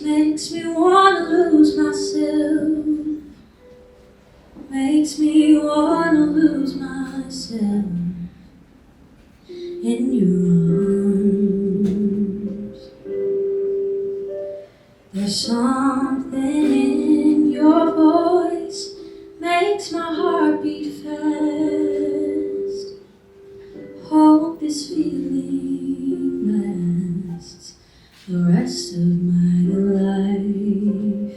Makes me wanna lose myself. Makes me wanna lose myself in your arms. There's something in your voice makes my heart beat fast. Hope this feeling lasts the rest of my life.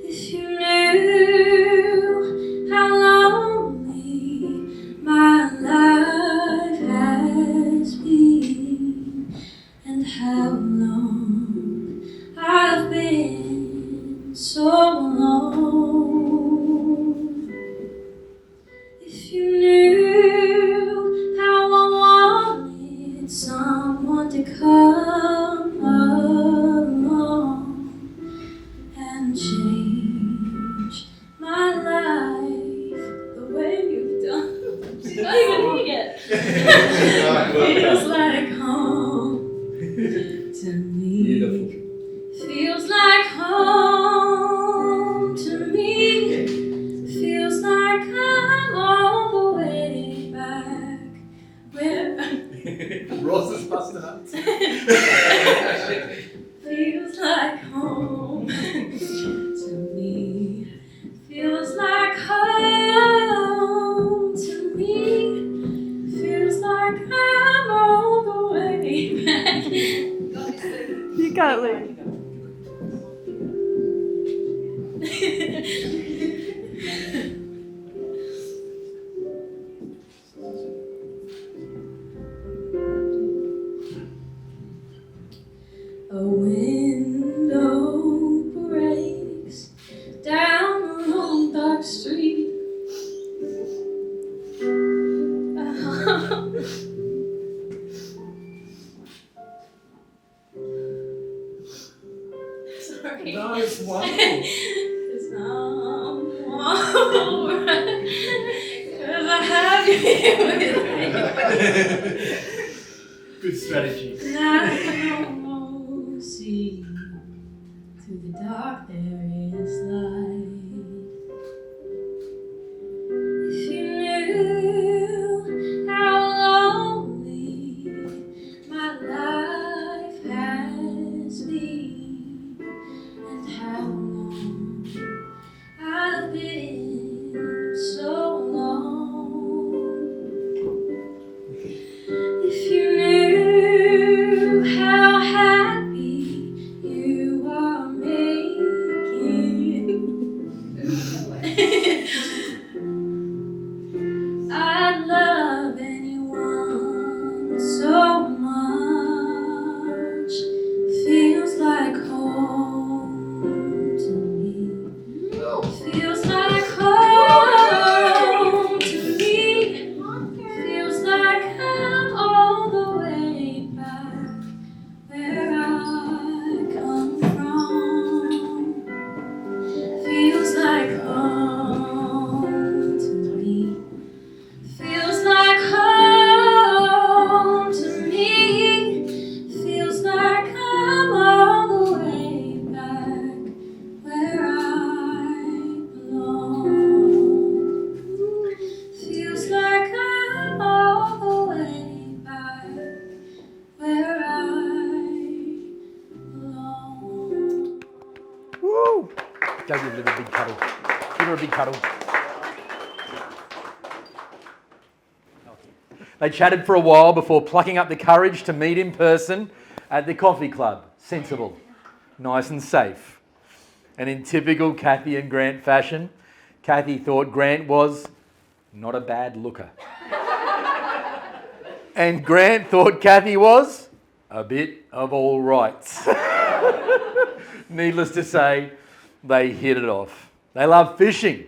If you knew how lonely my life has been, and how long I've been so alone. If you knew how I wanted someone to come along and change my life the way you've done. She's not even here yet. Feels like home to me. Beautiful. Feels like home to me. Feels like I'm all the way back where Ross is busting up. feels like home to me. Feels like home to me. Feels like I'm all the way back. You got it. A window breaks down a long dark street. Sorry. No, it's wonderful. It's not alright. 'Cause I have you here with me. Good strategy. And I can almost see through the dark there is light. If you knew how lonely my life has been, and how long I've been so alone. If you knew how happy you are making, I'd love anyone so much. Feels like home to me. Feels like home to me. Feels like I'm all the way back where I come from. Feels like home to me. Woo! Go give her a big cuddle. Give her a big cuddle. They chatted for a while before plucking up the courage to meet in person at the coffee club. Sensible, nice and safe. And in typical Cathy and Grant fashion, Cathy thought Grant was not a bad looker. And Grant thought Cathy was a bit of all rights. Needless to say, they hit it off. They love fishing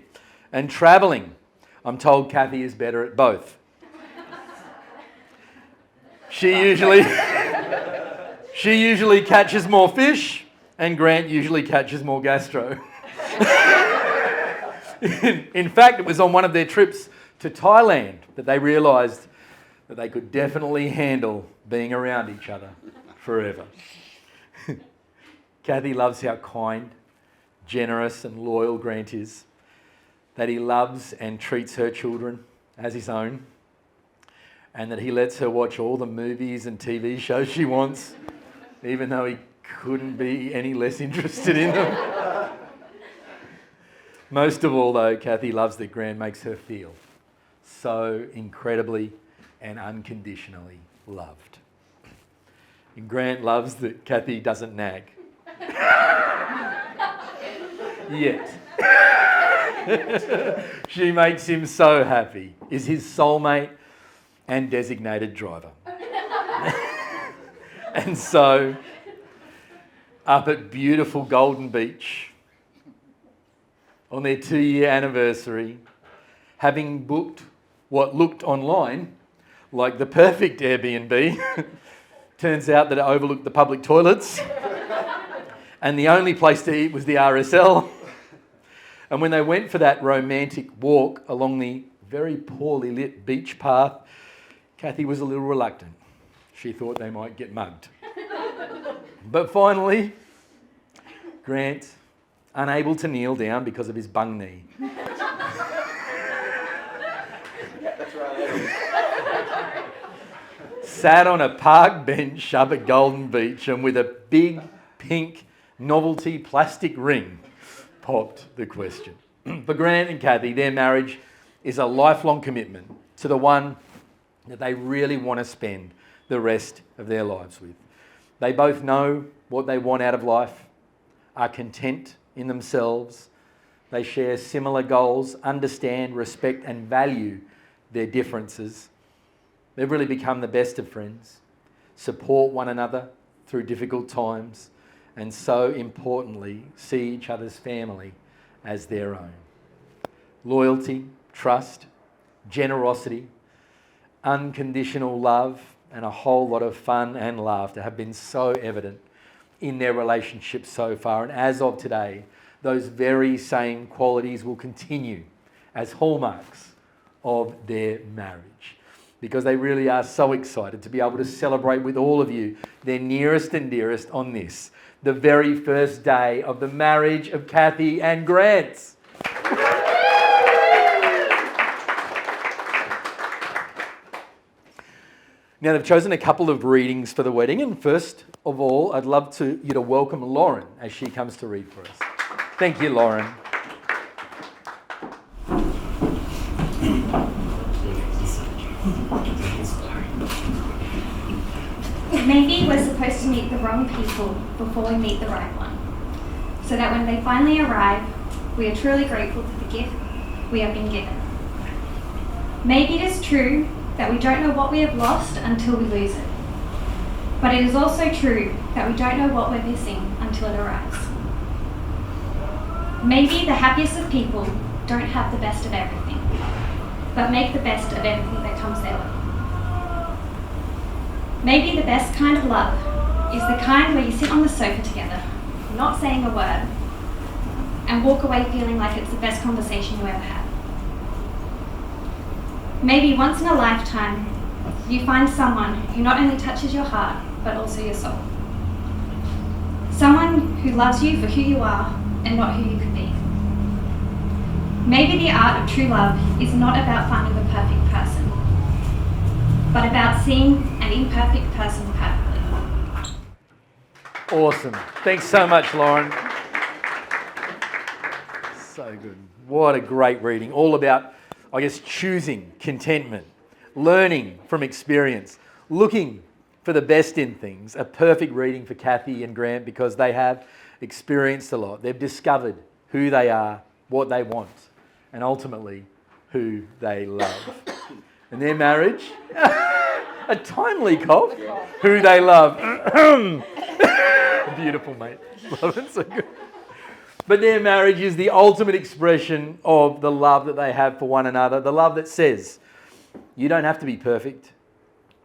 and travelling. I'm told Cathy is better at both. She usually catches more fish, and Grant usually catches more gastro. In fact, it was on one of their trips to Thailand that they realised that they could definitely handle being around each other forever. Cathy loves how kind, generous and loyal Grant is, that he loves and treats her children as his own, and that he lets her watch all the movies and TV shows she wants, even though he couldn't be any less interested in them. Most of all, though, Cathy loves that Grant makes her feel so incredibly and unconditionally loved. And Grant loves that Cathy doesn't nag. Yet. She makes him so happy, is his soulmate and designated driver. And so, up at beautiful Golden Beach, on their 2-year anniversary, having booked what looked online like the perfect Airbnb, turns out that it overlooked the public toilets, and the only place to eat was the RSL. And when they went for that romantic walk along the very poorly lit beach path, Cathy was a little reluctant. She thought they might get mugged. But finally, Grant, unable to kneel down because of his bung knee, sat on a park bench up at Golden Beach and with a big pink novelty plastic ring popped the question. For Grant and Cathy, their marriage is a lifelong commitment to the one that they really want to spend the rest of their lives with. They both know what they want out of life, are content in themselves. They share similar goals, understand, respect and value their differences. They've really become the best of friends, support one another through difficult times, and so importantly, see each other's family as their own. Loyalty, trust, generosity, unconditional love, and a whole lot of fun and laughter have been so evident in their relationship so far. And as of today, those very same qualities will continue as hallmarks of their marriage, because they really are so excited to be able to celebrate with all of you, their nearest and dearest, on this, the very first day of the marriage of Cathy and Grant. Now, they've chosen a couple of readings for the wedding, and first of all, I'd love you to welcome Lauren as she comes to read for us. Thank you, Lauren. Maybe we're supposed to meet the wrong people before we meet the right one, so that when they finally arrive, we are truly grateful for the gift we have been given. Maybe it is true that we don't know what we have lost until we lose it, but it is also true that we don't know what we're missing until it arrives. Maybe the happiest of people don't have the best of everything, but make the best of everything that comes their way. Maybe the best kind of love is the kind where you sit on the sofa together, not saying a word, and walk away feeling like it's the best conversation you ever had. Maybe once in a lifetime, you find someone who not only touches your heart, but also your soul. Someone who loves you for who you are and not who you could be. Maybe the art of true love is not about finding the perfect person, but about seeing an imperfect person perfectly. Awesome. Thanks so much, Lauren. So good. What a great reading. All about, I guess, choosing contentment, learning from experience, looking for the best in things. A perfect reading for Cathy and Grant because they have experienced a lot. They've discovered who they are, what they want, and ultimately who they love. And their marriage, a timely cough, who they love. Beautiful, mate. Love it, so good. But their marriage is the ultimate expression of the love that they have for one another. The love that says, you don't have to be perfect.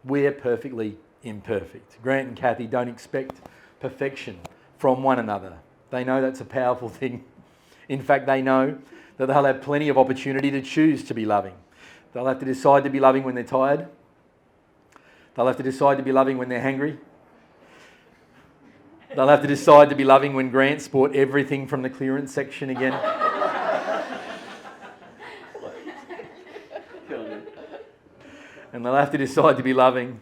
We're perfectly imperfect. Grant and Cathy don't expect perfection from one another. They know that's a powerful thing. In fact, they know that they'll have plenty of opportunity to choose to be loving. They'll have to decide to be loving when they're tired. They'll have to decide to be loving when they're hungry. They'll have to decide to be loving when Grant's bought everything from the clearance section again. And they'll have to decide to be loving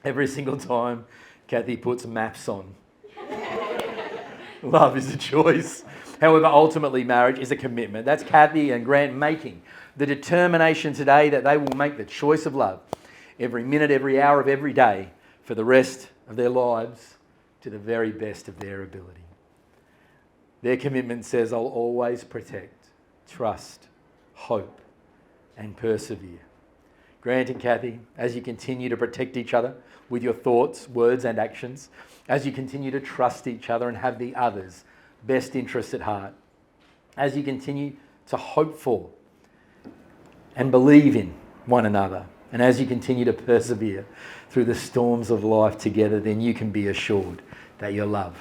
every single time Cathy puts maps on. Love is a choice. However, ultimately marriage is a commitment. That's Cathy and Grant making the determination today that they will make the choice of love every minute, every hour of every day for the rest of their lives to the very best of their ability. Their commitment says, I'll always protect, trust, hope, and persevere. Grant and Cathy, as you continue to protect each other with your thoughts, words, and actions, as you continue to trust each other and have the other's best interests at heart, as you continue to hope for and believe in one another, and as you continue to persevere through the storms of life together, then you can be assured that your love,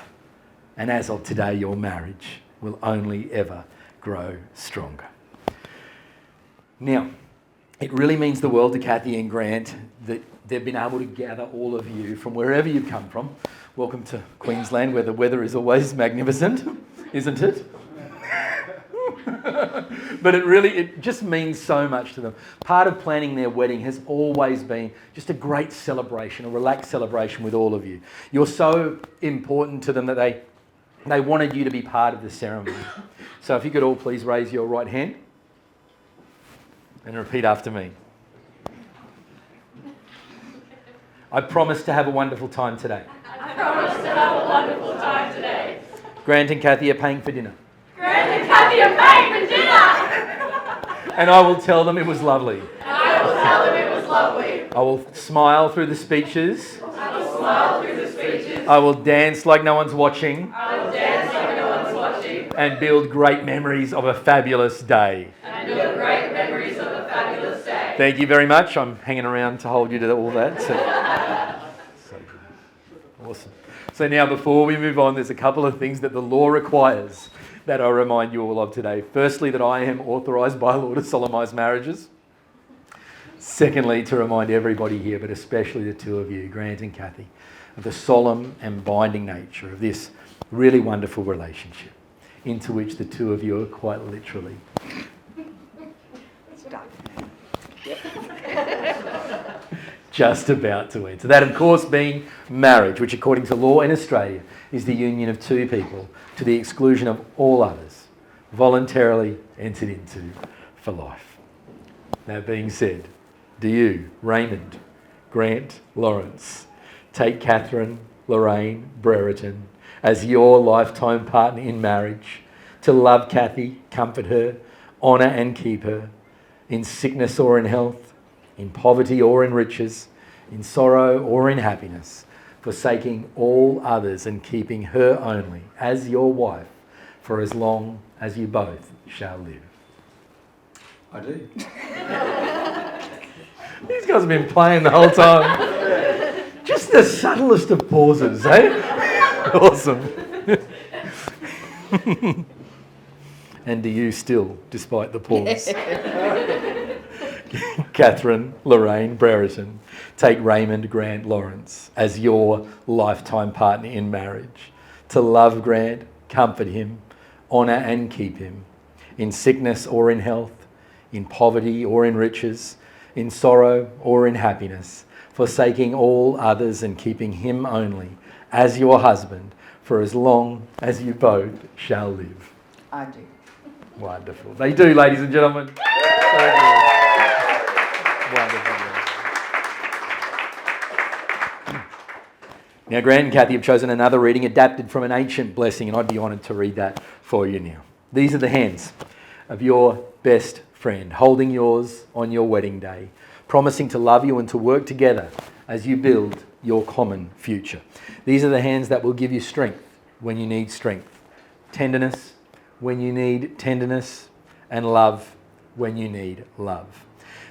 and as of today, your marriage, will only ever grow stronger. Now, it really means the world to Cathy and Grant that they've been able to gather all of you from wherever you've come from. Welcome to Queensland, where the weather is always magnificent, isn't it? But it just means so much to them. Part of planning their wedding has always been just a great celebration, a relaxed celebration with all of you. You're so important to them that they wanted you to be part of the ceremony. So if you could all please raise your right hand and repeat after me. I promise to have a wonderful time today. I promise to have a wonderful time today. Grant and Cathy are paying for dinner. Grant and Cathy are paying for dinner. And I will tell them it was lovely. I will tell them it was lovely. I will smile through the speeches. I will smile through the speeches. I will dance like no one's watching. I will dance like no one's watching. And build great memories of a fabulous day. And build great memories of a fabulous day. Thank you very much. I'm hanging around to hold you to all that. So good. Awesome. So now before we move on, there's a couple of things that the law requires that I remind you all of today. Firstly, that I am authorised by law to solemnise marriages. Secondly, to remind everybody here, but especially the two of you, Grant and Cathy, of the solemn and binding nature of this really wonderful relationship into which the two of you are quite literally just about to enter. That, of course, being marriage, which according to law in Australia is the union of two people to the exclusion of all others, voluntarily entered into for life. That being said, do you, Raymond, Grant, Lawrence, take Catherine, Lorraine, Brereton as your lifetime partner in marriage, to love Cathy, comfort her, honour and keep her, in sickness or in health, in poverty or in riches, in sorrow or in happiness, forsaking all others and keeping her only as your wife for as long as you both shall live? I do. These guys have been playing the whole time. Just the subtlest of pauses, eh? Awesome. And do you still, despite the pause? Catherine, Lorraine, Brereton, take Raymond, Grant, Lawrence as your lifetime partner in marriage, to love Grant, comfort him, honour and keep him, in sickness or in health, in poverty or in riches, in sorrow or in happiness, forsaking all others and keeping him only as your husband for as long as you both shall live. I do. Wonderful. They do, ladies and gentlemen. So good. Wonderful. Now, Grant and Cathy have chosen another reading adapted from an ancient blessing, and I'd be honoured to read that for you now. These are the hands of your best friend, holding yours on your wedding day, promising to love you and to work together as you build your common future. These are the hands that will give you strength when you need strength, tenderness when you need tenderness, and love when you need love.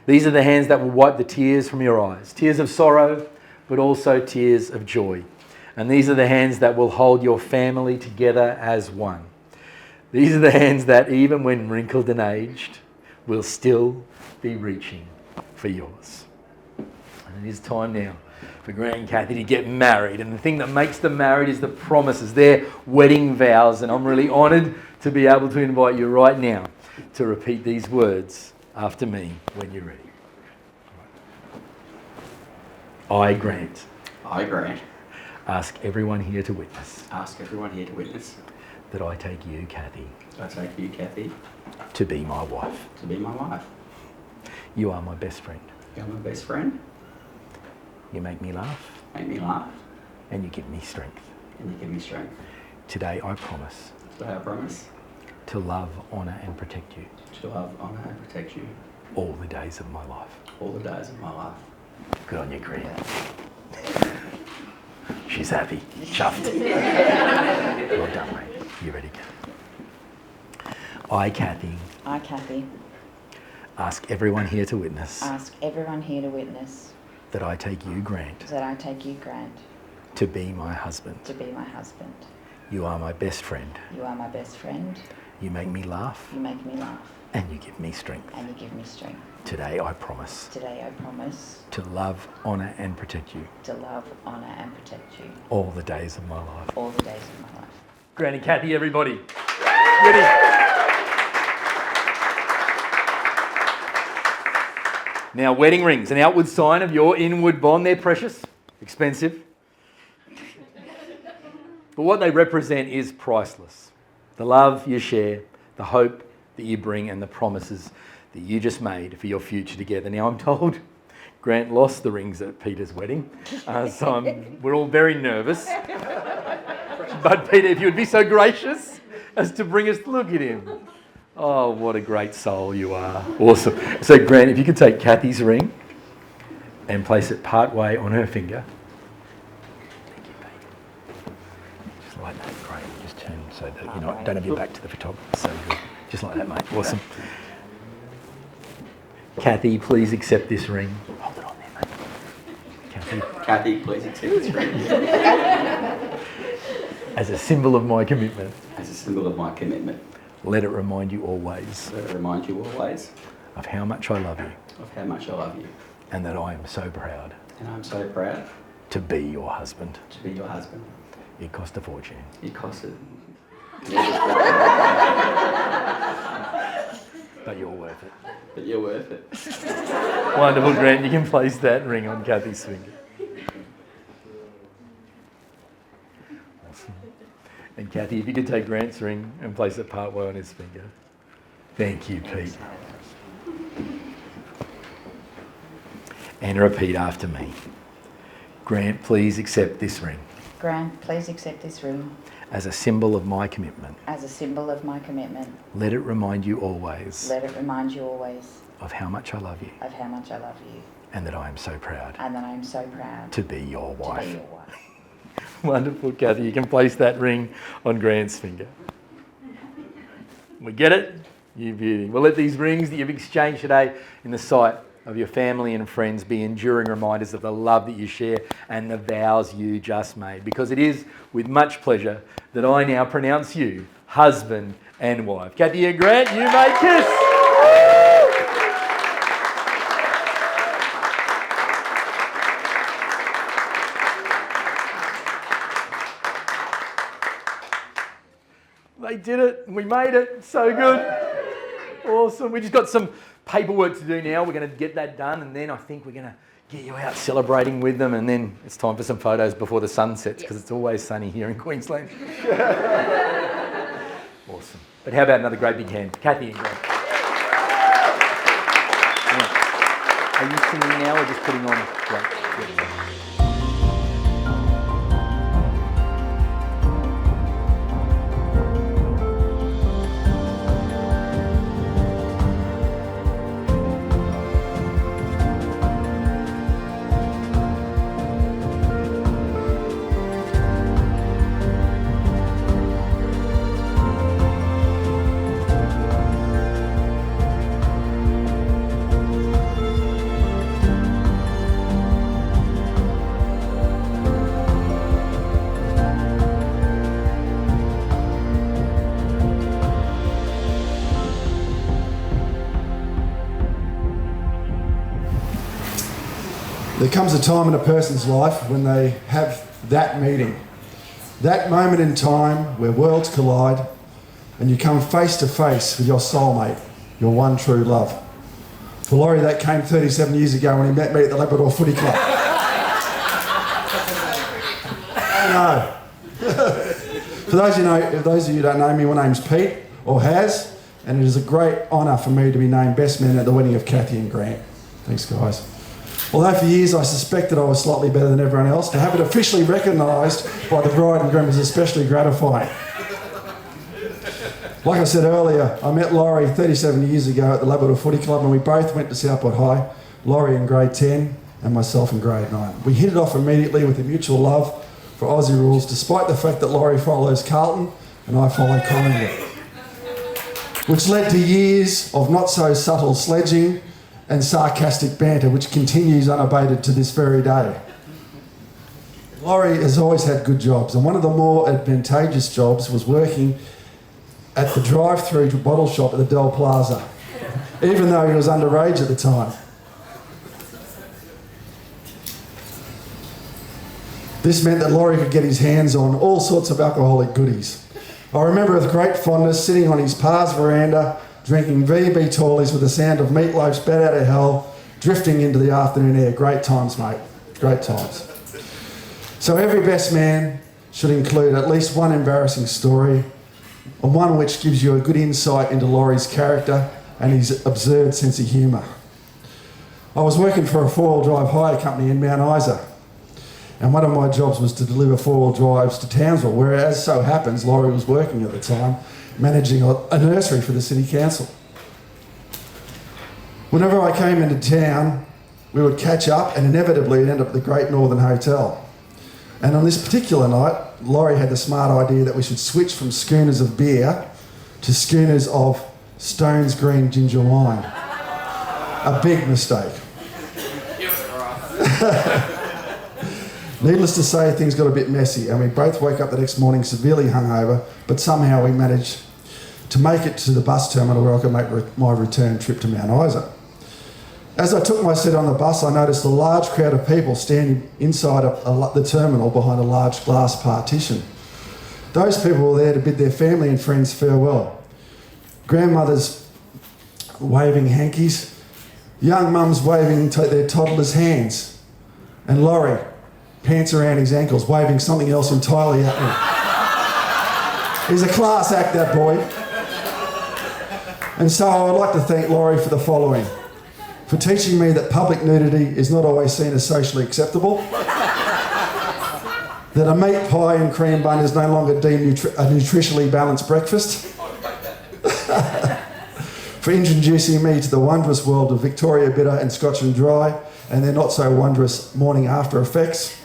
These are the hands that will wipe the tears from your eyes, tears of sorrow, but also tears of joy. And these are the hands that will hold your family together as one. These are the hands that, even when wrinkled and aged, will still be reaching for yours. And it is time now for Grant and Cathy to get married. And the thing that makes them married is the promises, their wedding vows. And I'm really honoured to be able to invite you right now to repeat these words after me when you're ready. I, Grant, I, Grant, ask everyone here to witness ask everyone here to witness that I take you, Cathy, I take you, Cathy, to be my wife. to be my wife. You are my best friend. You're my best friend, You make me laugh make me laugh, and you give me strength. and you give me strength. Today I promise Today I promise to love, honour and protect you to love, honour and protect you all the days of my life. all the days of my life. Good on you, Grant. She's happy. Chuffed. Well done, mate. You ready, Cathy? I, Cathy, I, Cathy, ask everyone here to witness ask everyone here to witness that I take you, Grant, that I take you, Grant, to be my husband. to be my husband. You are my best friend. You are my best friend. You make me laugh You make me laugh and you give me strength. and you give me strength. Today I promise Today I promise to love, honour and protect you to love, honour and protect you all the days of my life. all the days of my life. Grant and Cathy, everybody. Ready? Now, wedding rings, an outward sign of your inward bond. They're precious, expensive. But what they represent is priceless. The love you share, the hope that you bring, and the promises that you just made for your future together. Now, I'm told Grant lost the rings at Peter's wedding, so we're all very nervous. But Peter, if you would be so gracious as to bring us, look at him. Oh, what a great soul you are. Awesome. So Grant, if you could take Cathy's ring and place it part way on her finger. Thank you, Pete. Just like that, great. Just turn so that you know, don't have your back to the photographer. So good. Just like that, mate. Awesome. Cathy, please accept this ring. Hold it on there, mate. Cathy, Cathy, please accept this ring as a symbol of my commitment, as a symbol of my commitment. let it remind you always Let it remind you always of how much I love you of how much I love you. and that I am so proud And I'm so proud to be your husband. to be your husband. It cost a fortune, It costed. but you're worth it. But you're worth it. Wonderful, Grant. You can place that ring on Cathy's finger. Awesome. And Cathy, if you could take Grant's ring and place it part way on his finger. Thank you, Pete. And repeat after me. Grant, please accept this ring Grant, please accept this ring as a symbol of my commitment. as a symbol of my commitment. Let it remind you always Let it remind you always of how much I love you of how much I love you and that I am so proud and that I am so proud to be your to wife. be your wife. Wonderful, Cathy. You can place that ring on Grant's finger. We get it? You beauty. Well, let these rings that you've exchanged today in the sight of your family and friends be enduring reminders of the love that you share and the vows you just made. Because it is with much pleasure that I now pronounce you husband and wife. Cathy and Grant, you may kiss. They did it. We made it. So good. Awesome. We just got some paperwork to do now. We're going to get that done, and then I think we're going to get you out celebrating with them, and then it's time for some photos before the sun sets because it's always sunny here in Queensland. Awesome. But how about another great big hand? Cathy and Grant. Yeah. Are you singing now or just putting on? Great. There comes a time in a person's life when they have that meeting, that moment in time where worlds collide and you come face to face with your soulmate, your one true love. For Laurie, that came 37 years ago when he met me at the Labrador Footy Club. I know. For those of you who don't know me, my name's Pete, or Has, and it is a great honour for me to be named best man at the wedding of Cathy and Grant. Thanks, guys. Although for years I suspected I was slightly better than everyone else, to have it officially recognised by the bride and groom is especially gratifying. Like I said earlier, I met Laurie 37 years ago at the Labrador Footy Club, and we both went to Southport High, Laurie in grade 10 and myself in grade 9. We hit it off immediately with a mutual love for Aussie rules, despite the fact that Laurie follows Carlton and I follow Collingwood, which led to years of not so subtle sledging and sarcastic banter, which continues unabated to this very day. Laurie has always had good jobs, and one of the more advantageous jobs was working at the drive-through bottle shop at the Del Plaza, even though he was underage at the time. This meant that Laurie could get his hands on all sorts of alcoholic goodies. I remember with great fondness sitting on his pa's veranda, drinking VB Tallies with the sound of meatloaf spat out of hell, drifting into the afternoon air. Great times, mate. Great times. So every best man should include at least one embarrassing story, and one which gives you a good insight into Laurie's character and his absurd sense of humour. I was working for a four-wheel drive hire company in Mount Isa, and one of my jobs was to deliver four-wheel drives to Townsville, where, as so happens, Laurie was working at the time, managing a nursery for the city council. Whenever I came into town, we would catch up, and inevitably it'd end up at the Great Northern Hotel. And on this particular night, Laurie had the smart idea that we should switch from schooners of beer to schooners of Stone's Green ginger wine. A big mistake. Needless to say, things got a bit messy, and we both woke up the next morning severely hungover, but somehow we managed to make it to the bus terminal where I could make my return trip to Mount Isa. As I took my seat on the bus, I noticed a large crowd of people standing inside the terminal behind a large glass partition. Those people were there to bid their family and friends farewell. Grandmothers waving hankies, young mums waving their toddlers' hands, and Laurie, pants around his ankles, waving something else entirely at me. He's a class act, that boy. And so I would like to thank Laurie for the following: for teaching me that public nudity is not always seen as socially acceptable, that a meat pie and cream bun is no longer deemed a nutritionally balanced breakfast, for introducing me to the wondrous world of Victoria Bitter and Scotch and Dry and their not so wondrous morning after effects,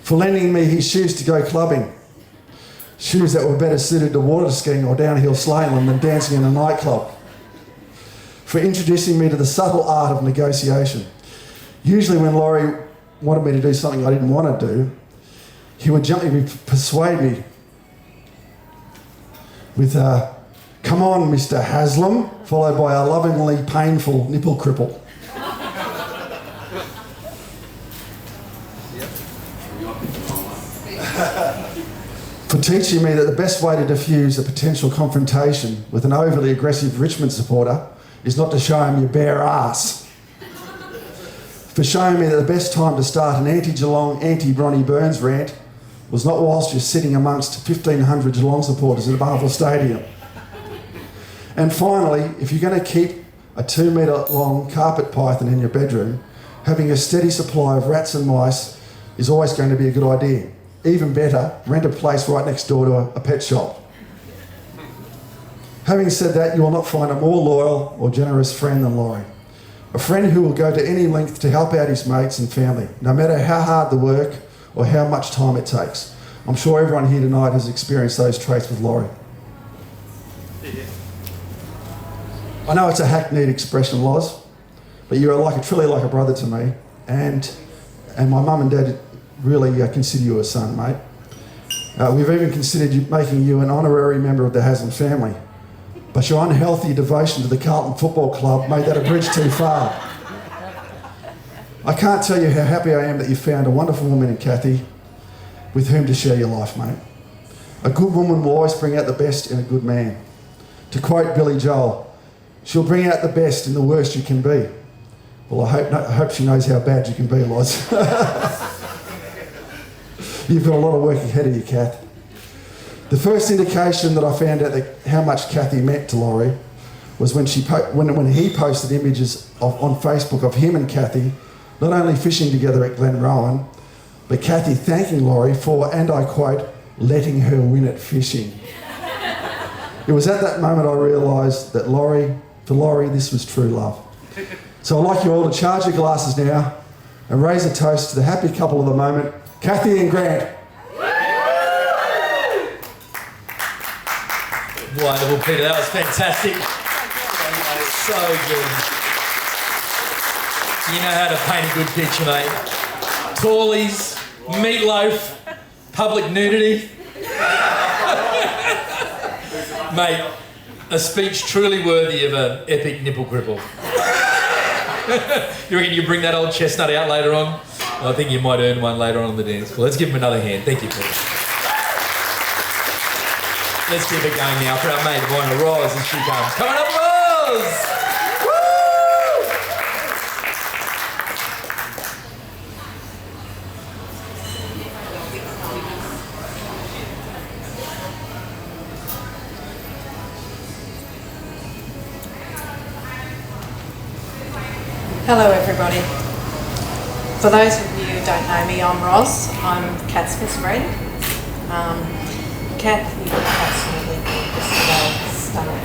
for lending me his shoes to go clubbing, shoes that were better suited to water skiing or downhill slalom than dancing in a nightclub, for introducing me to the subtle art of negotiation. Usually when Laurie wanted me to do something I didn't want to do, he would gently persuade me with a "Come on, Mr. Haslam," followed by a lovingly painful nipple cripple. For teaching me that the best way to diffuse a potential confrontation with an overly aggressive Richmond supporter is not to show him your bare ass. For showing me that the best time to start an anti-Geelong, anti-Bronnie Burns rant was not whilst you're sitting amongst 1,500 Geelong supporters at Marvel Stadium. And finally, if you're going to keep a 2 metre long carpet python in your bedroom, having a steady supply of rats and mice is always going to be a good idea. Even better, rent a place right next door to a pet shop. Having said that, you will not find a more loyal or generous friend than Laurie. A friend who will go to any length to help out his mates and family, no matter how hard the work or how much time it takes. I'm sure everyone here tonight has experienced those traits with Laurie. I know it's a hackneyed expression, Loz, but you are truly like a brother to me, and my mum and dad really consider you a son, mate. We've even considered making you an honorary member of the Haslam family, but your unhealthy devotion to the Carlton Football Club made that a bridge too far. I can't tell you how happy I am that you found a wonderful woman in Cathy with whom to share your life, mate. A good woman will always bring out the best in a good man. To quote Billy Joel, she'll bring out the best in the worst you can be. Well, I hope she knows how bad you can be, Loz. You've got a lot of work ahead of you, Kath. The first indication that I found out how much Cathy meant to Laurie was when he posted images on Facebook of him and Cathy not only fishing together at Glenrowan, but Cathy thanking Laurie for, and I quote, letting her win at fishing. It was at that moment I realised that for Laurie, this was true love. So I'd like you all to charge your glasses now and raise a toast to the happy couple of the moment, Cathy and Grant. Wonderful, Peter. That was fantastic. So good. You know how to paint a good picture, mate. Tallies, meatloaf, public nudity. Mate, a speech truly worthy of an epic nipple cripple. You reckon you bring that old chestnut out later on? I think you might earn one later on the dance floor. Let's give him another hand. Thank you, Peter. Let's keep it going now for our mate of honour, Roz, as she comes. Come on up, Roz! Hello everybody. For those of you who don't know me, I'm Roz. I'm Kat's best friend. Cathy absolutely yesterday, stunning.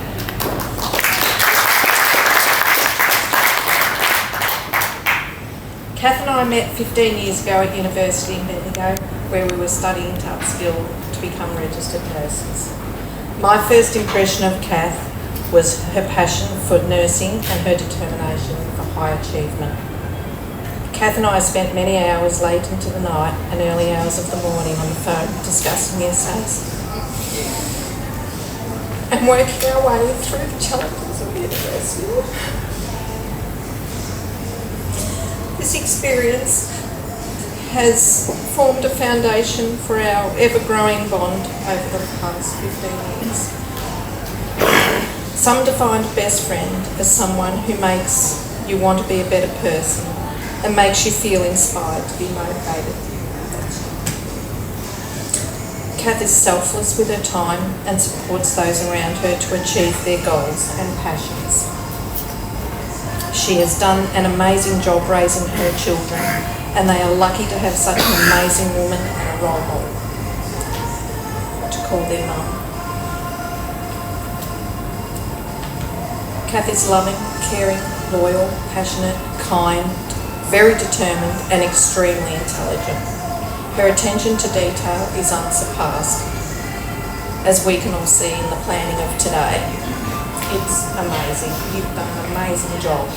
Kath and I met 15 years ago at university in Bendigo, where we were studying to upskill to become registered nurses. My first impression of Kath was her passion for nursing and her determination for high achievement. Kath and I spent many hours late into the night and early hours of the morning on the phone discussing essays and working our way through the challenges of university. This experience has formed a foundation for our ever-growing bond over the past 15 years. Some defined best friend as someone who makes you want to be a better person and makes you feel inspired to be motivated. Kath is selfless with her time and supports those around her to achieve their goals and passions. She has done an amazing job raising her children, and they are lucky to have such an amazing woman and a role model to call their mum. Kath is loving, caring, loyal, passionate, kind, very determined and extremely intelligent. Her attention to detail is unsurpassed, as we can all see in the planning of today. It's amazing. You've done an amazing job.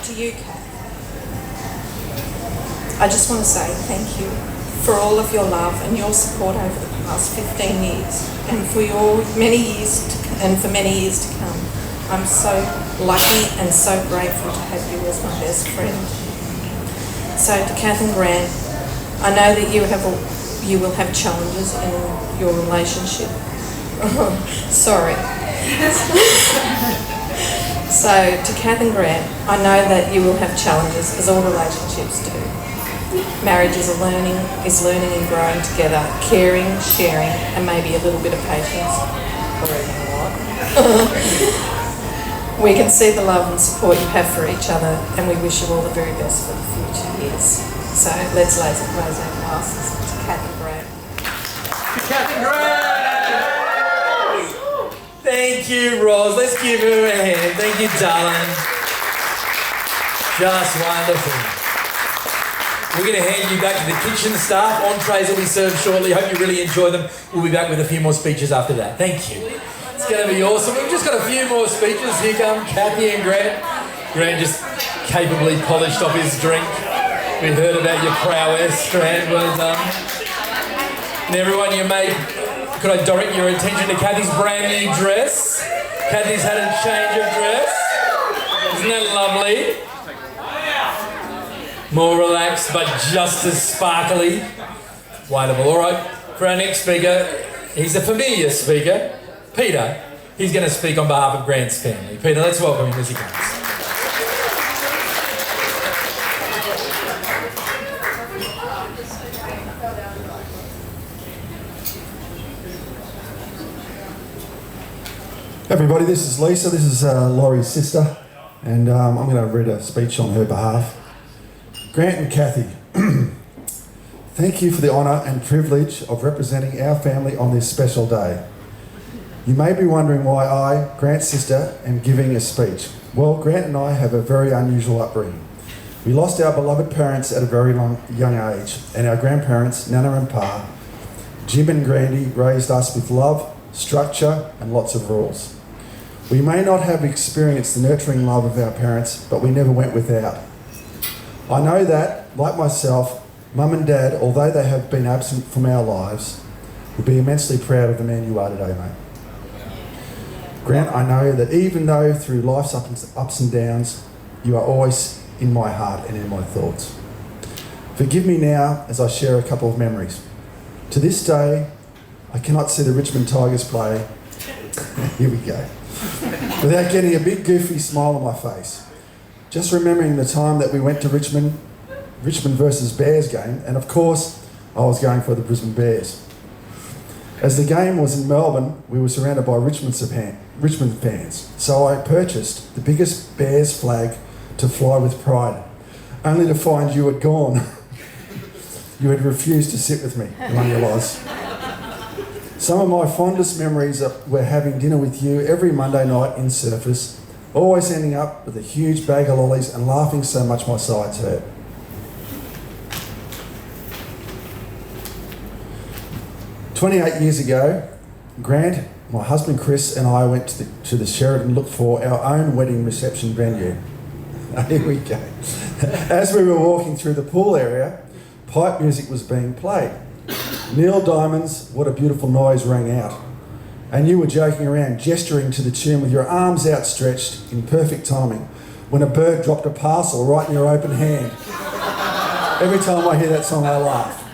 To you, Kath, I just want to say thank you for all of your love and your support over the past 15 years and for many years to come. I'm so lucky and so grateful to have you as my best friend. So to Kath and Grant, I know that you will have challenges in your relationship. Sorry. So, to Kath and Grant, I know that you will have challenges, as all relationships do. Marriage is learning and growing together, caring, sharing, and maybe a little bit of patience, or even a lot. We can see the love and support you have for each other, and we wish you all the very best for the future years. So let's raise our glasses to Kath and Grant. Cathy Grant! Thank you, Roz. Let's give her a hand. Thank you, darling. Just wonderful. We're going to hand you back to the kitchen staff. Entrees will be served shortly. Hope you really enjoy them. We'll be back with a few more speeches after that. Thank you. It's going to be awesome. We've just got a few more speeches. Here come Cathy and Grant. Grant just capably polished off his drink. We heard about your prowess, Grant. Well done. And everyone, could I direct your attention to Cathy's brand new dress? Cathy's had a change of dress. Isn't that lovely? More relaxed, but just as sparkly. Wonderful. All right, for our next speaker, he's a familiar speaker, Peter. He's going to speak on behalf of Grant's family. Peter, let's welcome him as he comes. Everybody, this is Lisa. This is Laurie's sister, and I'm going to read a speech on her behalf. Grant and Cathy, thank you for the honour and privilege of representing our family on this special day. You may be wondering why I, Grant's sister, am giving a speech. Well, Grant and I have a very unusual upbringing. We lost our beloved parents at a very young age, and our grandparents, Nana and Pa, Jim and Grandy, raised us with love, structure, and lots of rules. We may not have experienced the nurturing love of our parents, but we never went without. I know that, like myself, Mum and Dad, although they have been absent from our lives, would be immensely proud of the man you are today, mate. Grant, I know that even though through life's ups and downs, you are always in my heart and in my thoughts. Forgive me now as I share a couple of memories. To this day, I cannot see the Richmond Tigers play, here we go, without getting a big goofy smile on my face. Just remembering the time that we went to Richmond versus Bears game, and of course, I was going for the Brisbane Bears. As the game was in Melbourne, we were surrounded by Richmond fans, so I purchased the biggest Bears flag to fly with pride, only to find you had gone. You had refused to sit with me among your lies. Some of my fondest memories were having dinner with you every Monday night in Surface, always ending up with a huge bag of lollies and laughing so much my sides hurt. "28 years ago, Grant, my husband Chris, and I went to the Sheraton look for our own wedding reception venue. Here we go. As we were walking through the pool area, pipe music was being played. Neil Diamond's What a Beautiful Noise rang out. And you were joking around, gesturing to the tune with your arms outstretched in perfect timing when a bird dropped a parcel right in your open hand. Every time I hear that song, I laugh.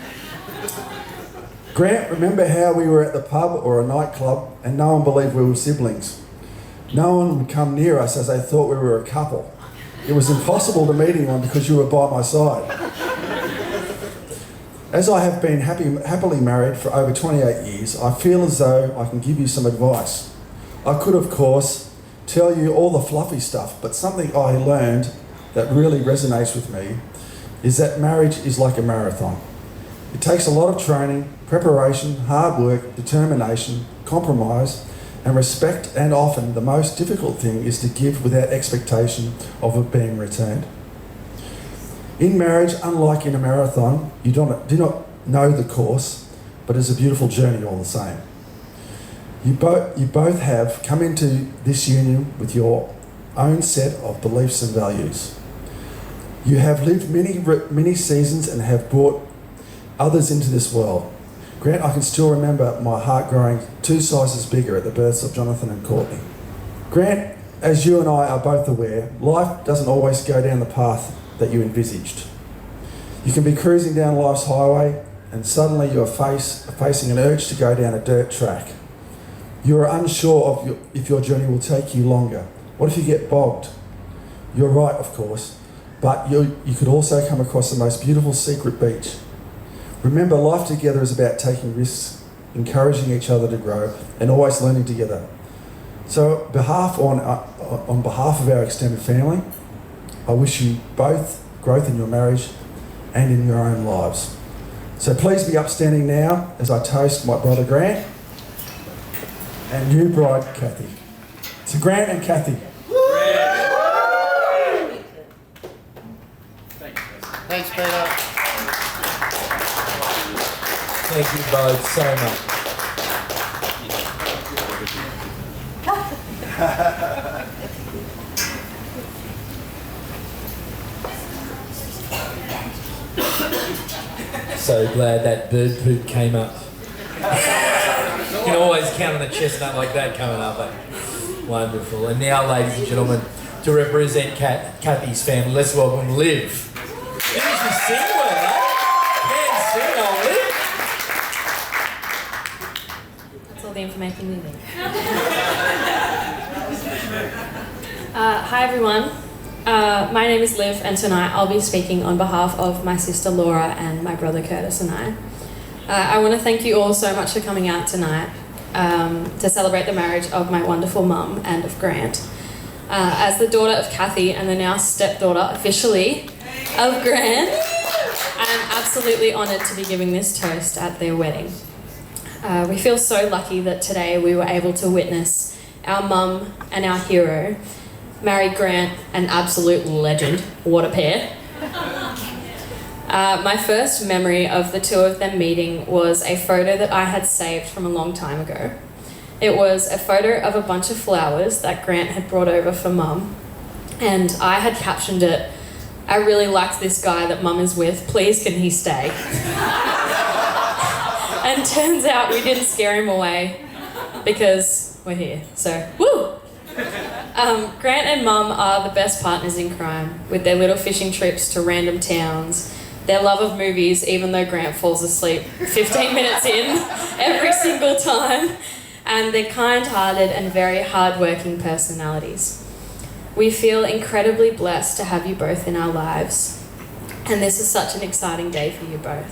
Grant, remember how we were at the pub or a nightclub and no one believed we were siblings? No one would come near us as they thought we were a couple. It was impossible to meet anyone because you were by my side. As I have been happily married for over 28 years, I feel as though I can give you some advice. I could, of course, tell you all the fluffy stuff, but something I learned that really resonates with me is that marriage is like a marathon. It takes a lot of training, preparation, hard work, determination, compromise, and respect, and often the most difficult thing is to give without expectation of it being returned. In marriage, unlike in a marathon, you do not know the course, but it's a beautiful journey all the same. You both have come into this union with your own set of beliefs and values. You have lived many seasons and have brought others into this world. Grant, I can still remember my heart growing 2 sizes bigger at the births of Jonathan and Courtney. Grant, as you and I are both aware, life doesn't always go down the path that you envisaged. You can be cruising down life's highway and suddenly you are facing an urge to go down a dirt track. You are unsure if your journey will take you longer, What if you get bogged? You're right, of course, but you could also come across the most beautiful secret beach. Remember, life together is about taking risks, encouraging each other to grow, and always learning together. So, on behalf of our extended family, I wish you both growth in your marriage and in your own lives. So please be upstanding now as I toast my brother Grant and new bride Cathy. So Grant and Cathy. Thanks, Peter. Thank you both so much. So glad that bird poop came up. You can always count on a chestnut like that coming up. Wonderful. And now, ladies and gentlemen, to represent Cathy's family, let's welcome Liv. Didn't she sing well, eh? Can sing, old Liv. That's all the information we need. Hi everyone. My name is Liv, and tonight I'll be speaking on behalf of my sister Laura and my brother Curtis and I want to thank you all so much for coming out tonight to celebrate the marriage of my wonderful mum and of Grant. As the daughter of Cathy and the now stepdaughter officially of Grant, I am absolutely honoured to be giving this toast at their wedding. We feel so lucky that today we were able to witness our mum and our hero marry Grant, an absolute legend. What a pair. My first memory of the two of them meeting was a photo that I had saved from a long time ago. It was a photo of a bunch of flowers that Grant had brought over for Mum, and I had captioned it, "I really like this guy that Mum is with, please can he stay?" And turns out we didn't scare him away because we're here, so woo! Grant and Mum are the best partners in crime, with their little fishing trips to random towns, their love of movies, even though Grant falls asleep 15 minutes in every single time, and their kind-hearted and very hard-working personalities. We feel incredibly blessed to have you both in our lives, and this is such an exciting day for you both.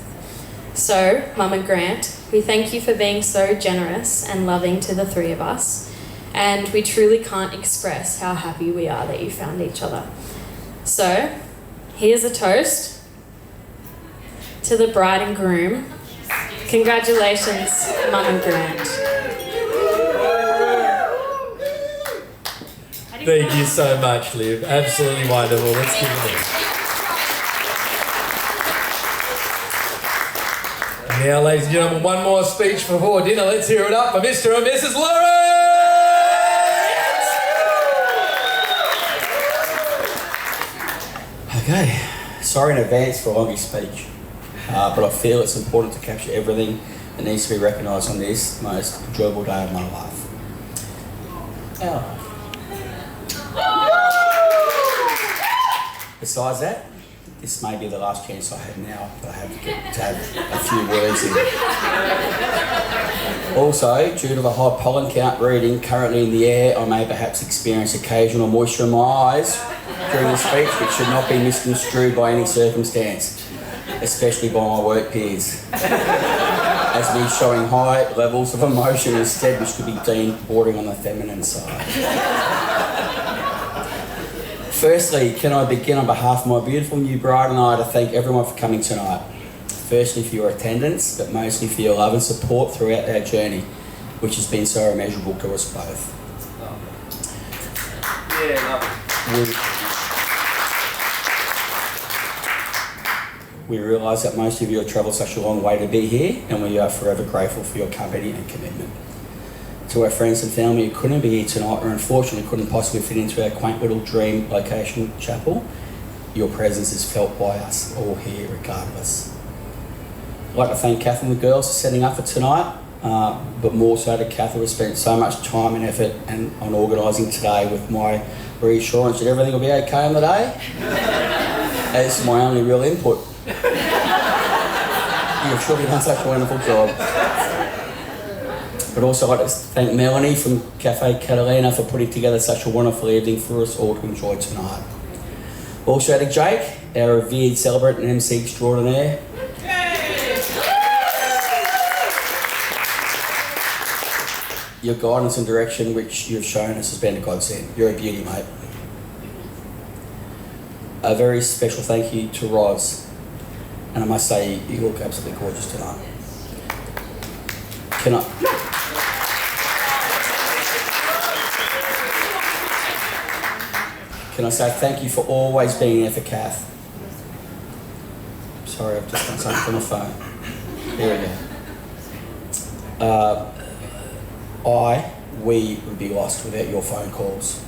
So, Mum and Grant, we thank you for being so generous and loving to the three of us, and we truly can't express how happy we are that you found each other. So, here's a toast to the bride and groom. Congratulations, Mum and Grant. Thank you so much, Liv. Absolutely wonderful. Let's give it a Now, ladies and gentlemen, one more speech before dinner. Let's hear it up for Mr. and Mrs. Lawrence! Okay, sorry in advance for a longish speech, but I feel it's important to capture everything that needs to be recognised on this most enjoyable day of my life. Besides that, this may be the last chance I have now, but I have to have a few words in. Also, due to the high pollen count reading currently in the air, I may perhaps experience occasional moisture in my eyes during the speech, which should not be misconstrued by any circumstance, especially by my work peers, as me showing high levels of emotion instead, which could be deemed bordering on the feminine side. Firstly, can I begin on behalf of my beautiful new bride and I to thank everyone for coming tonight. Firstly for your attendance, but mostly for your love and support throughout our journey, which has been so immeasurable to us both. We realise that most of you have travelled such a long way to be here, and we are forever grateful for your company and commitment. To our friends and family who couldn't be here tonight or unfortunately couldn't possibly fit into our quaint little dream location chapel, your presence is felt by us all here regardless. I'd like to thank Cathy and the girls for setting up for tonight, but more so to Cathy who spent so much time and effort on organising today with my reassurance that everything will be okay on the day. As my only real input. You've surely done such a wonderful job. I'd also like to thank Melanie from Cafe Catalina for putting together such a wonderful evening for us all to enjoy tonight. Also to Jake, our revered celebrant and MC extraordinaire. Your guidance and direction which you've shown us has been a godsend. You're a beauty, mate. A very special thank you to Roz. And I must say, you look absolutely gorgeous tonight. Can I say thank you for always being there for Kath. Sorry, I've just done something on my phone. There we go. We would be lost without your phone calls.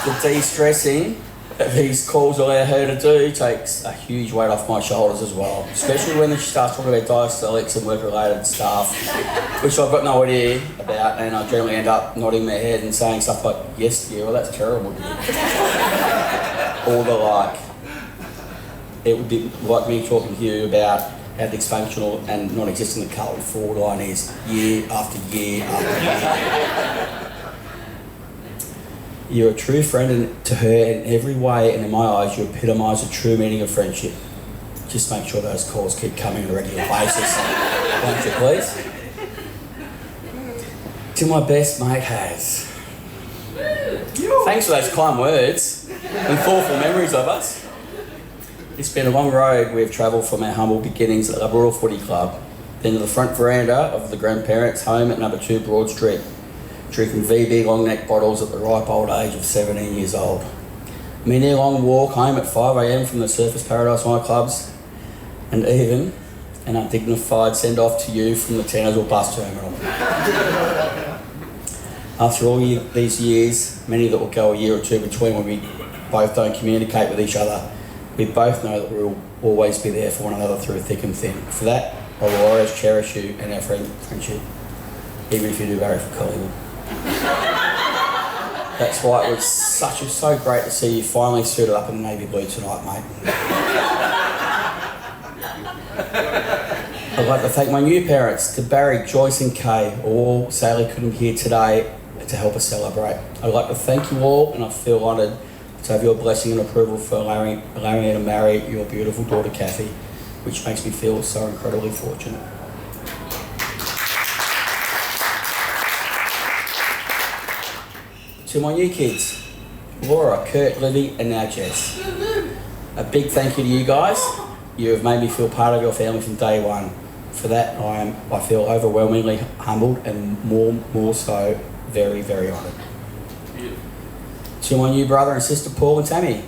The de-stressing that these calls allow her to do takes a huge weight off my shoulders as well, especially when she starts talking about diastylics and work-related stuff, which I've got no idea about, and I generally end up nodding my head and saying stuff like, yes, dear, well, that's terrible, dear. Or the like. It would be like me talking to you about how dysfunctional and non-existent the Carlton forward line is year after year after year. You're a true friend to her in every way, and in my eyes, you epitomise the true meaning of friendship. Just make sure those calls keep coming on a regular basis, won't you, please? To my best mate Has. Thanks for those kind words and thoughtful memories of us. It's been a long road we've travelled from our humble beginnings at the Royal Footy Club, then to the front veranda of the grandparents' home at number 2 Broad Street, drinking VB long neck bottles at the ripe old age of 17 years old. Many a long walk home at 5 a.m. from the Surfers Paradise nightclubs, and even an undignified send-off to you from the Townsville bus terminal. After all these years, many that will go a year or two between when we both don't communicate with each other, we both know that we'll always be there for one another through thick and thin. For that, I will always cherish you and our friendship, even if you do marry for Collingwood. That's why it was so great to see you finally suited up in navy blue tonight, mate. I'd like to thank my new parents, to Barry, Joyce and Kay, all sadly couldn't be here today to help us celebrate. I'd like to thank you all, and I feel honoured to have your blessing and approval for allowing me to marry your beautiful daughter Cathy, which makes me feel so incredibly fortunate. To my new kids, Laura, Kurt, Libby and now Jess. A big thank you to you guys. You have made me feel part of your family from day one. For that I feel overwhelmingly humbled and more so very, very honoured. To my new brother and sister Paul and Tammy.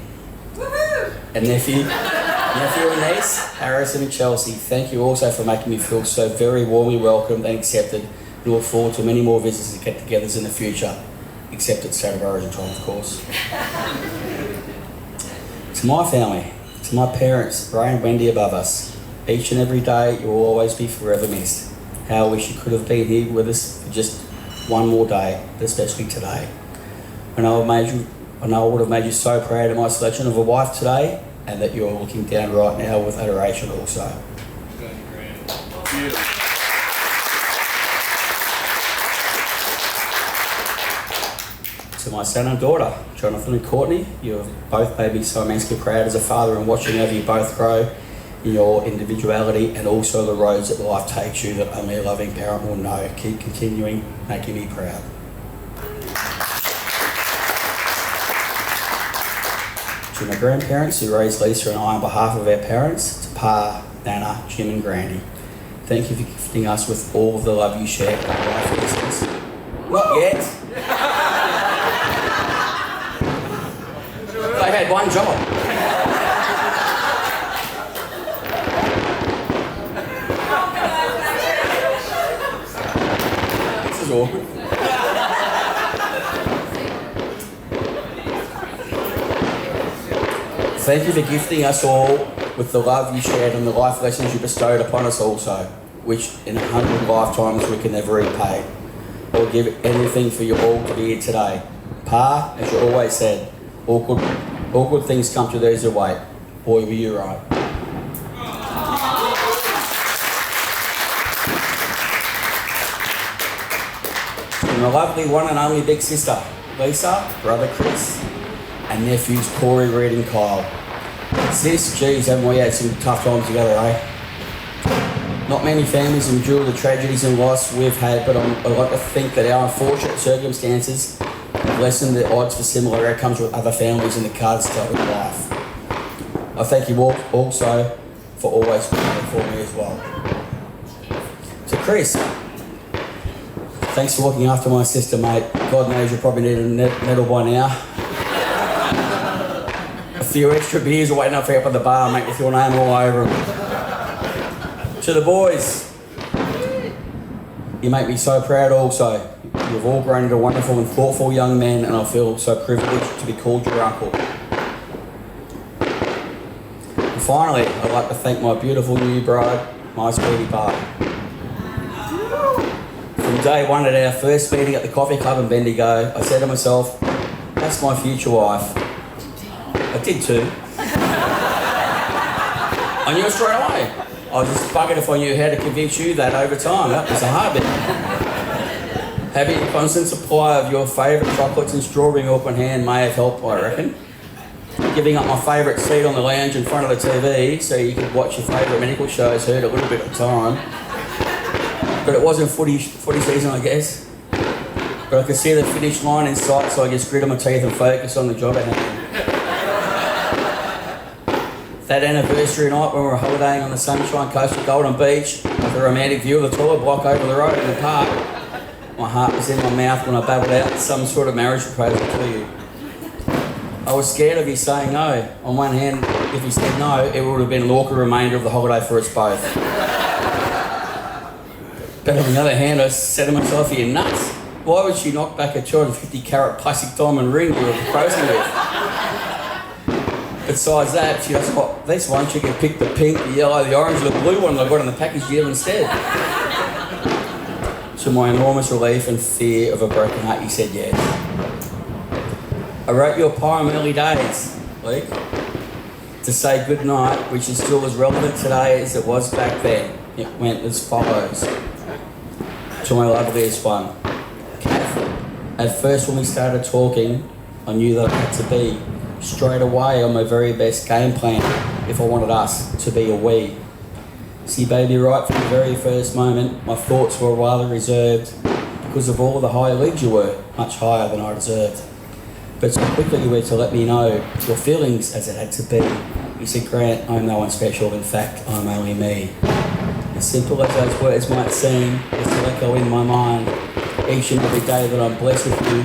And nephew and niece, Harrison and Chelsea. Thank you also for making me feel so very warmly welcomed and accepted. We look forward to many more visits and get-togethers in the future. Except at State of Origin time, of course. To my family, to my parents, Ray and Wendy above us, each and every day you will always be forever missed. How I wish you could have been here with us for just one more day, but especially today. I know I would have made you so proud of my selection of a wife today, and that you're looking down right now with adoration also. To my son and daughter, Jonathan and Courtney, you have both made me so immensely proud as a father, and watching over you both grow in your individuality and also the roads that life takes you that only a loving parent will know. Keep continuing making me proud. To my grandparents who raised Lisa and I on behalf of our parents, to Pa, Nana, Jim and Grandy, thank you for gifting us with all of the love you share in our life business. Not yet. They had one job. This is awkward. Thank you for gifting us all with the love you shared and the life lessons you bestowed upon us also, which in 100 lifetimes we can never repay. I will give anything for you all to be here today. Pa, as you always said, all good things come to those who wait. Boy, were you right. my lovely one and only big sister, Lisa, brother Chris, and nephews Corey, Reed and Kyle. Sis, geez, haven't we had some tough times together, eh? Not many families endure the tragedies and loss we've had, but I like to think that our unfortunate circumstances have lessened the odds for similar outcomes with other families in the cards dealt with life. I thank you all also for always being there for me as well. So Chris, thanks for looking after my sister, mate. God knows you probably need a medal by now. A few extra beers are waiting up for you up at the bar, mate, with your name all over them. To the boys, you make me so proud also. You've all grown into wonderful and thoughtful young men, and I feel so privileged to be called your uncle. And finally, I'd like to thank my beautiful new bride, my sweetie pie. From day one at our first meeting at the coffee club in Bendigo, I said to myself, that's my future wife. I did too. I knew it straight away. I was just buggered if I knew how to convince you that over time. That was a hard bit. Having a constant supply of your favourite chocolates and strawberry milk on hand may have helped, I reckon. Giving up my favourite seat on the lounge in front of the TV so you could watch your favourite medical shows hurt a little bit at the time. But it wasn't footy season, I guess. But I could see the finish line in sight, so I just gritted my teeth and focused on the job at hand. That anniversary night when we were holidaying on the Sunshine Coast of Golden Beach with a romantic view of the toilet block over the road in the park, my heart was in my mouth when I babbled out some sort of marriage proposal to you. I was scared of you saying no. On one hand, if you said no, it would have been an awkward remainder of the holiday for us both. But on the other hand, I said to myself, you're nuts. Why would she knock back a 250 carat plastic diamond ring you were proposing with? Besides that, she goes, oh, this one she can pick the pink, the yellow, the orange, the blue one I got in the package deal instead. To my enormous relief and fear of a broken heart, you said yes. I wrote your poem early days, Luke, to say good night, which is still as relevant today as it was back then. It went as follows. To my loveliest one, Cathy. At first when we started talking, I knew that I had to be straight away on my very best game plan if I wanted us to be a we. See, baby, right from the very first moment, my thoughts were rather reserved because of all the high leagues you were, much higher than I deserved. But so quickly you were to let me know your feelings as it had to be. You said, Grant, I'm no one special, in fact, I'm only me. As simple as those words might seem, they still echo in my mind each and every day that I'm blessed with you,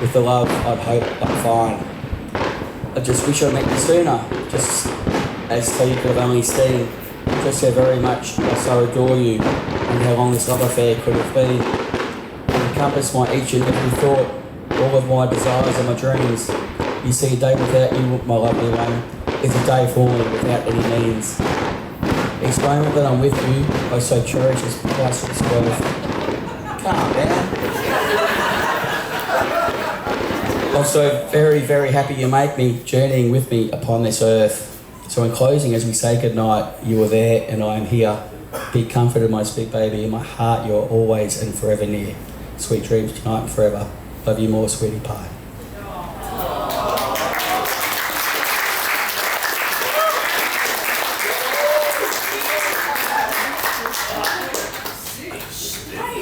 with the love I'd hope I'd find. I just wish I'd met you sooner, just as though you could have only seen just how very much I so adore you and how long this love affair could have been. It encompassed my each and every thought, all of my desires and my dreams. You see, a day without you, my lovely one, is a day for me without any means. Each moment that I'm with you, I so cherish as price its worth. Calm down. I'm so very, very happy you make me journeying with me upon this earth. So in closing, as we say goodnight, you are there and I am here. Be comforted, my sweet baby. In my heart, you're always and forever near. Sweet dreams tonight and forever. Love you more, sweetie pie.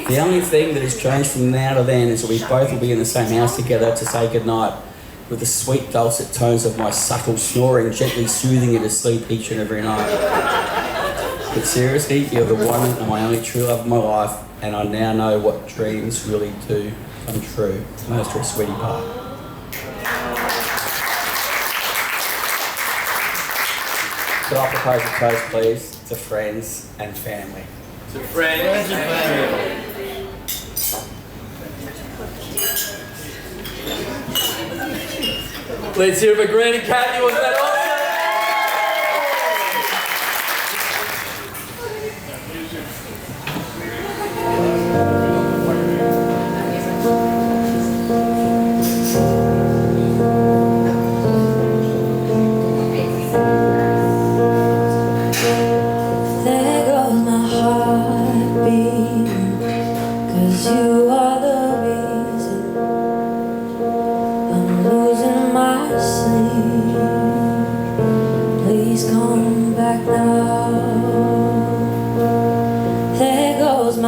The only thing that has changed from now to then is that we both will be in the same house together to say goodnight, with the sweet dulcet tones of my subtle snoring gently soothing you to sleep each and every night. But seriously, you're the one and my only true love of my life, and I now know what dreams really do come true. Most to a sweetie pie. Could I propose a toast, please, to friends and family? To friends and family. Let's hear it for Grant and Cathy. Wasn't that awesome? There goes my heart beating, 'cause you are the reason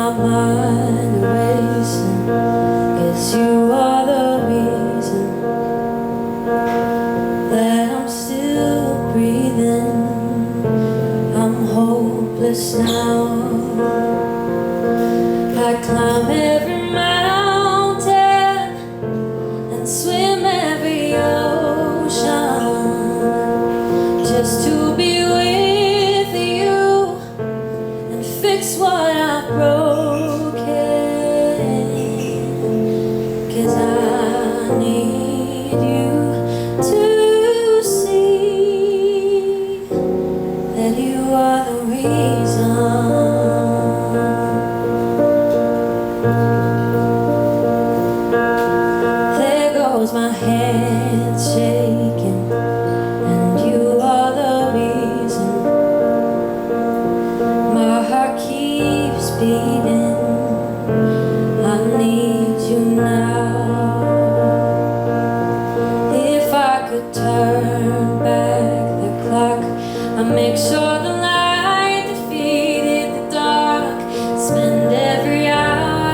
my mind racing, 'cause you are the reason that I'm still breathing. I'm hopeless now. I climb every mountain and swim every ocean just to be with you and fix what I've broken. 'Cause I need you to see that you are the reason. There goes my head shaking, and you are the reason. My heart keeps beating. I need you now. If I could turn back the clock, I'd make sure the light defeated the dark. Spend every hour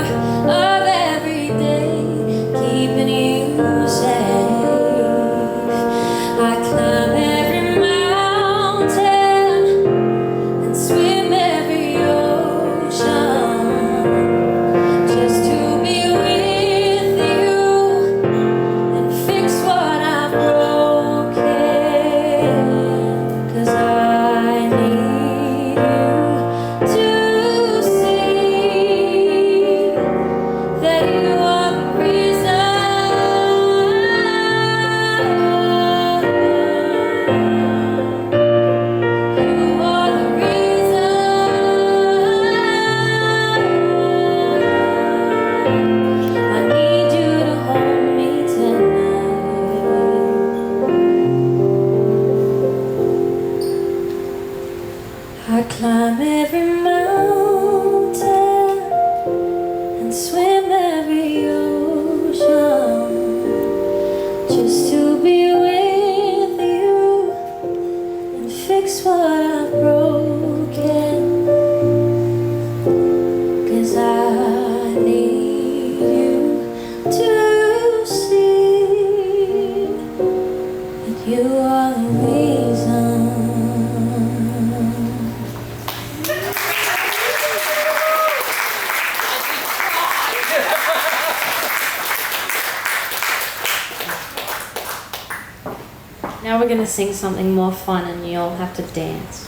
of every day keeping you safe. I climb every mountain and swim every ocean just to be with you and fix what I've broken. 'Cause I need you to see that you are the reason. You are the reason. I need you to hold me tonight. I climb every mountain and swim every ocean just to be with you and fix what I've broken. 'Cause I need you to see that you are the reason. Now we're going to sing something more fun and you'll have to dance.